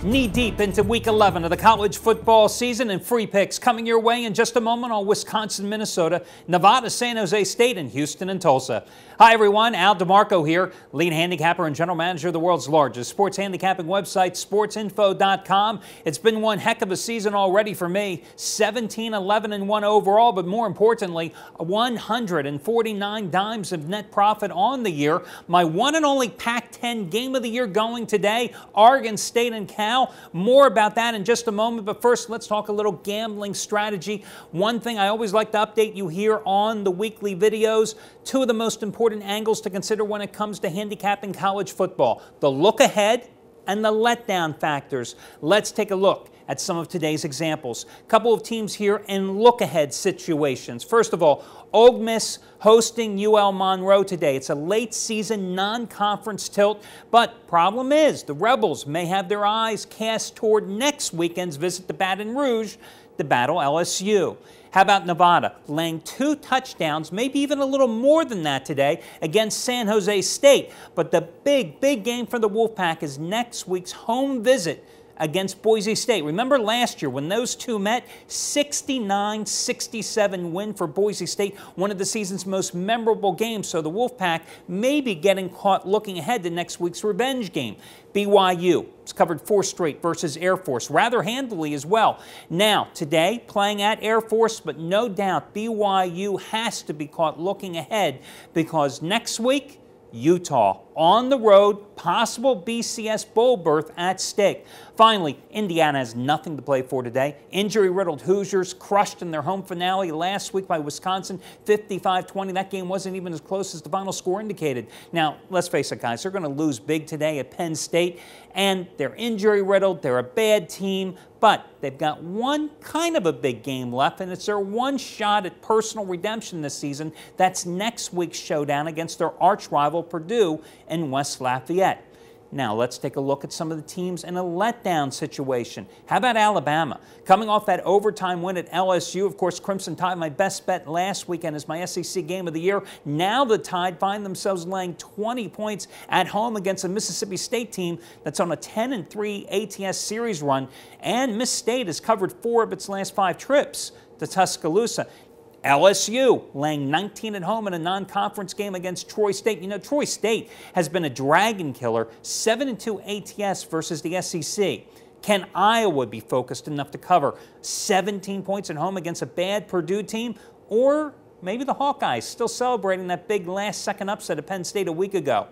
Knee-deep into Week 11 of the college football season, and free picks coming your way in just a moment on Wisconsin, Minnesota, Nevada, San Jose State, and Houston and Tulsa. Hi everyone, Al DeMarco here, lead handicapper and general manager of the world's largest sports handicapping website, sportsinfo.com. It's been one heck of a season already for me, 17-11-1 overall, but more importantly, 149 dimes of net profit on the year. My one and only Pac-10 game of the year going today, Oregon State and Cal. More about that in just a moment, but first let's talk a little gambling strategy. One thing I always like to update you here on the weekly videos, two of the most important angles to consider when it comes to handicapping college football, the look ahead and the letdown factors. Let's take a look at some of today's examples. A couple of teams here in look-ahead situations. First of all, Ole Miss hosting UL Monroe today. It's a late-season non-conference tilt, but problem is the Rebels may have their eyes cast toward next weekend's visit to Baton Rouge to battle LSU. How about Nevada laying 2 touchdowns, maybe even a little more than that today against San Jose State? But the big game for the Wolfpack is next week's home visit against Boise State. Remember last year when those two met, 69-67 win for Boise State, one of the season's most memorable games. So the Wolfpack may be getting caught looking ahead to next week's revenge game. BYU has covered 4 straight versus Air Force, rather handily as well. Now, today, playing at Air Force, but no doubt BYU has to be caught looking ahead because next week, Utah on the road, possible BCS bowl berth at stake. Finally, Indiana has nothing to play for today. Injury-riddled Hoosiers crushed in their home finale last week by Wisconsin, 55-20. That game wasn't even as close as the final score indicated. Now, let's face it, guys, they're going to lose big today at Penn State, and they're injury-riddled. They're a bad team, but they've got one kind of a big game left, and it's their one shot at personal redemption this season. That's next week's showdown against their arch-rival Purdue in West Lafayette. Now, let's take a look at some of the teams in a letdown situation. How about Alabama? Coming off that overtime win at LSU, of course, Crimson Tide, my best bet last weekend is my SEC game of the year. Now the Tide find themselves laying 20 points at home against a Mississippi State team that's on a 10-3 ATS series run, and Miss State has covered 4 of its last 5 trips to Tuscaloosa. LSU laying 19 at home in a non-conference game against Troy State. You know, Troy State has been a dragon killer, 7-2 ATS versus the SEC. Can Iowa be focused enough to cover 17 points at home against a bad Purdue team? Or maybe the Hawkeyes still celebrating that big last-second upset at Penn State a week ago.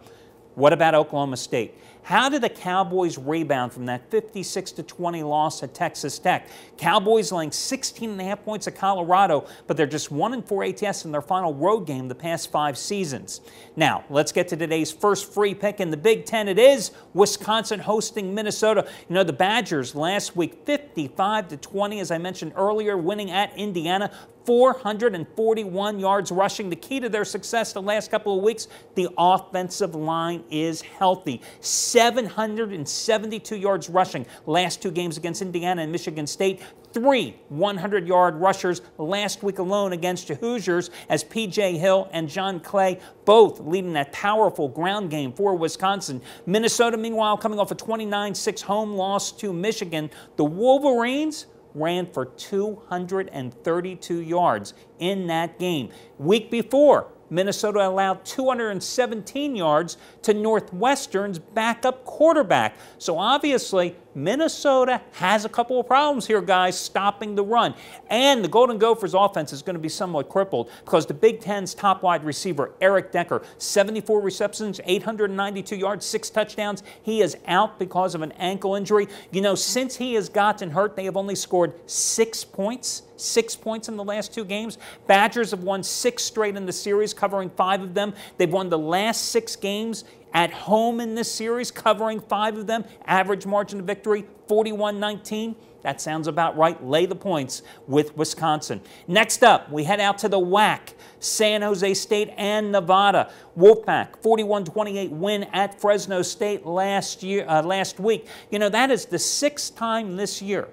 What about Oklahoma State? How did the Cowboys rebound from that 56-20 loss at Texas Tech? Cowboys laying 16.5 points at Colorado, but they're just 1-4 ATS in their final road game the past 5 seasons. Now, let's get to today's first free pick in the Big Ten. It is Wisconsin hosting Minnesota. You know, the Badgers last week 55-20, as I mentioned earlier, winning at Indiana. 441 yards rushing. The key to their success the last couple of weeks, the offensive line is healthy. 772 yards rushing last 2 games against Indiana and Michigan State. 3 100-yard rushers last week alone against the Hoosiers as P.J. Hill and John Clay both leading that powerful ground game for Wisconsin. Minnesota, meanwhile, coming off a 29-6 home loss to Michigan. The Wolverines ran for 232 yards in that game. Week before, Minnesota allowed 217 yards to Northwestern's backup quarterback. So obviously, Minnesota has a couple of problems here, guys, stopping the run. And the Golden Gophers offense is going to be somewhat crippled because the Big Ten's top wide receiver, Eric Decker, 74 receptions, 892 yards, 6 touchdowns. He is out because of an ankle injury. You know, since he has gotten hurt, they have only scored 6 points. 6 points in the last 2 games. Badgers have won 6 straight in the series, covering 5 of them. They've won the last 6 games at home in this series, covering 5 of them. Average margin of victory, 41-19. That sounds about right. Lay the points with Wisconsin. Next up, we head out to the WAC. San Jose State and Nevada. Wolfpack, 41-28 win at Fresno State last week. You know, that is the 6th time this year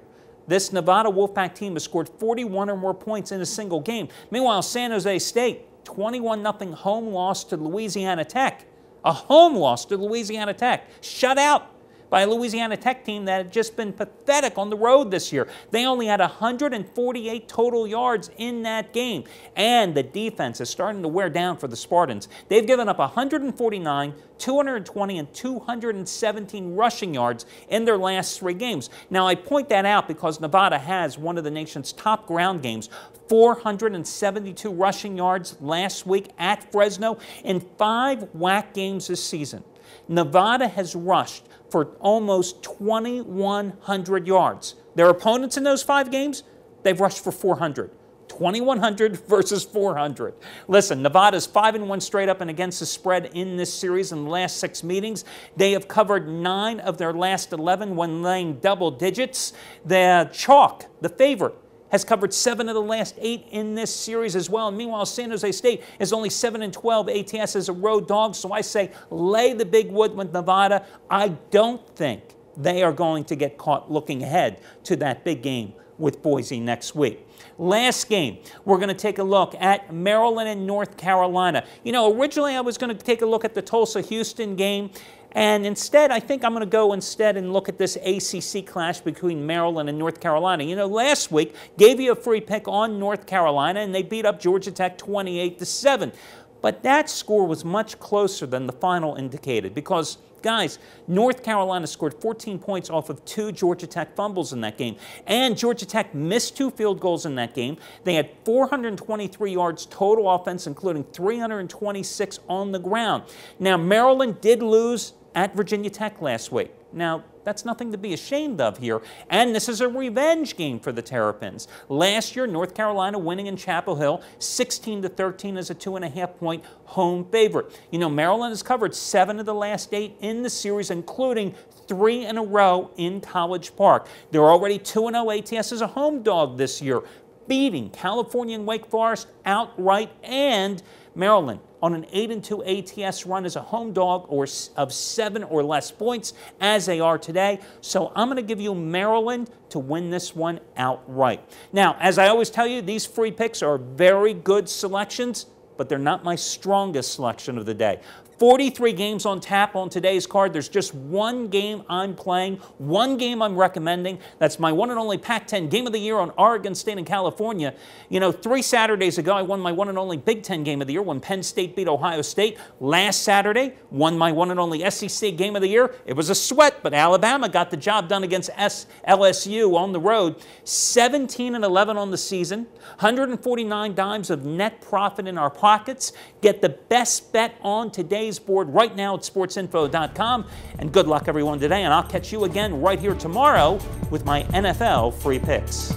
this Nevada Wolfpack team has scored 41 or more points in a single game. Meanwhile, San Jose State, 21-0 home loss to Louisiana Tech. A home loss to Louisiana Tech. Shut out by a Louisiana Tech team that had just been pathetic on the road this year. They only had 148 total yards in that game, and the defense is starting to wear down for the Spartans. They've given up 149, 220, and 217 rushing yards in their last 3 games. Now, I point that out because Nevada has one of the nation's top ground games, 472 rushing yards last week at Fresno in 5 WAC games this season. Nevada has rushed for almost 2,100 yards. Their opponents in those 5 games, they've rushed for 400. 2,100 versus 400. Listen, Nevada's 5-1 straight up and against the spread in this series in the last 6 meetings. They have covered 9 of their last 11 when laying double digits. The chalk, the favorite, has covered 7 of the last 8 in this series as well. And meanwhile, San Jose State is only 7-12 ATS as a road dog. So I say lay the big wood with Nevada. I don't think they are going to get caught looking ahead to that big game with Boise next week. Last game, we're going to take a look at Maryland and North Carolina. You know, originally I was going to take a look at the Tulsa-Houston game, and instead, I think I'm going to go instead and look at this ACC clash between Maryland and North Carolina. You know, last week, gave you a free pick on North Carolina, and they beat up Georgia Tech 28-7. But that score was much closer than the final indicated because, guys, North Carolina scored 14 points off of 2 Georgia Tech fumbles in that game. And Georgia Tech missed 2 field goals in that game. They had 423 yards total offense, including 326 on the ground. Now, Maryland did lose at Virginia Tech last week. Now, that's nothing to be ashamed of here, and this is a revenge game for the Terrapins. Last year, North Carolina winning in Chapel Hill, 16-13 as a 2.5-point home favorite. You know, Maryland has covered 7 of the last 8 in the series, including 3 in a row in College Park. They're already 2-0 ATS as a home dog this year, beating California and Wake Forest outright, and Maryland on an 8-2 ATS run as a home dog of 7 or less points as they are today. So I'm going to give you Maryland to win this one outright. Now, as I always tell you, these free picks are very good selections, but they're not my strongest selection of the day. 43 games on tap on today's card. There's just one game I'm playing, one game I'm recommending. That's my one and only Pac-10 Game of the Year on Oregon State and California. You know, 3 Saturdays ago, I won my one and only Big Ten Game of the Year when Penn State beat Ohio State. Last Saturday, won my one and only SEC Game of the Year. It was a sweat, but Alabama got the job done against LSU on the road. 17-11 on the season, 149 dimes of net profit in our pockets. Get the best bet on today's board right now at sportsinfo.com. And good luck, everyone, today. And I'll catch you again right here tomorrow with my NFL free picks.